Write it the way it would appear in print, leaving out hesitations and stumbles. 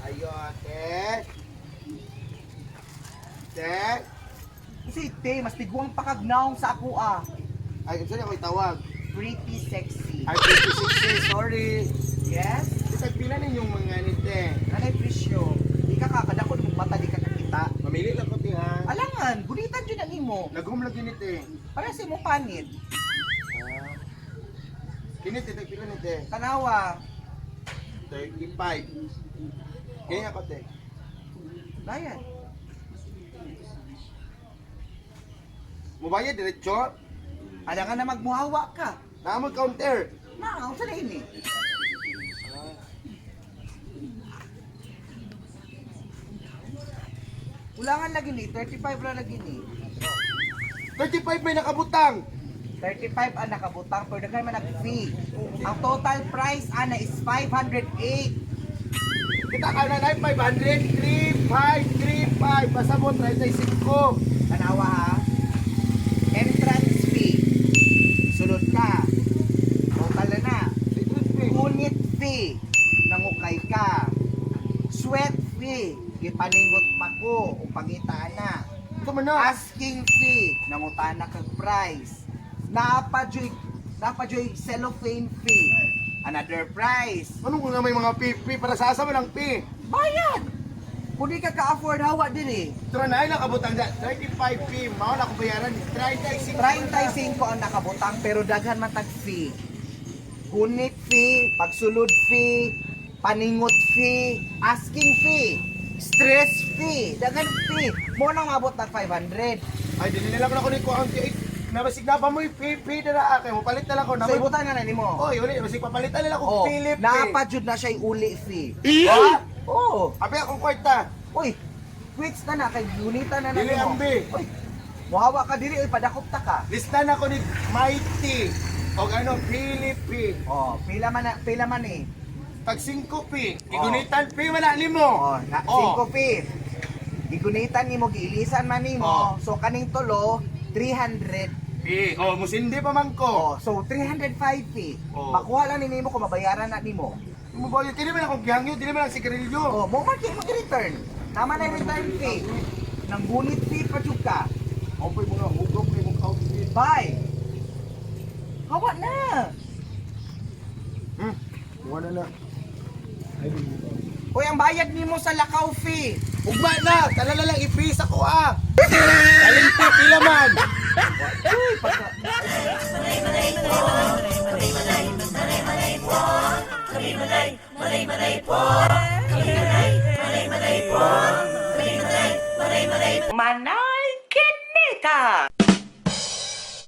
Ayo, ate. Te. Kasi te, mas tiguang pakagnaong sa ako ah. Ay, kung saan ako itawag? Pretty sexy. Ay, 56 sorry. Yes? Kasi pila ninyong mga nite. Nanay presyo. Di ka kakadakon mong mata, di ka kakita. Mamili lang ko, te, ha? Alangan, gulitan dyan ang imo. Nagum lagi nite. Para sa mo panit. Kinit, ite, pila nite. Tanawa. 35. Kaya ako, te. Dayan. Mubaya, diretso. Alangan na magmuhawa ka. Naamag counter. Naaw, saan na ini? Ulangan lagi ni, 35 ra lagi ni. 35 may nakabutang. 35 ang nakabutang, pero daghan man nag-fee. Ang total price ana is 508. Kita ka na 500, 3535. Pasabot, 35. Tanawa ha. Entrance fee. Sulod ka. Total na. Unit fee. Nangukay ka. Sweat fee. Gipaningot pa ko. O pangitaan na. Ito man na. Asking fee. Nangutaan na kag price. Napadyoy cellophane fee. Another price. Anong kung may mga pipi para sa asa mo ng pi? Bayad! Kung di ka ka-afford, hawa din eh. Ito na ay nakabutang dyan. 35 pi. Mahal ako bayaran. 35. 35 ang nakabutang pero daghan man tag fee. Gunit fee, pagsulod fee, paningot fee, asking fee, stress fee, daghan fee. Mo nang abot ng 500. Ay, dili nila ko na kunin ko ang nabasig na pa mo yung pipi na kay mo palit na lang ko. So ibutan nga na nimo. Oy, uli, basig papalitan nila ko Oh, Philip. naapad na siya uli fee. Ha? Oh, Abi akong kwarta. uy, quits na kay unitan na Dili nimo. ambi. Uy, muhawa ka diri oy padakop ta ka. Listan ako ni Mighty. O ano, Philip P. Oh, pila man eh. Tag 5 pi. Igunitan pi man na nimo. Oh, na 5 feet. Gigunitan nimo giilisan man nimo. So kaning tulo 300. Pi. Oh, musindi pa man ko. Oh, so 305 feet. Oh. Makuha lang ni nimo kung mabayaran na nimo. Mo ba yun? Dili man akong gihangyo, dili man ang sigarilyo. Oh, mo man kay mag-return. Tama na yung return fee. Nang gunit fee pa jud ka. Ako mo na, hugog kay mong outfit. Bye. Hawa na. Wala na. Uy, ang bayad nimo sa lakaw fee. Ugma na, talala lang ipisa ko ah. Kalimpi pila man. Uy, pagka... Manay Kinita!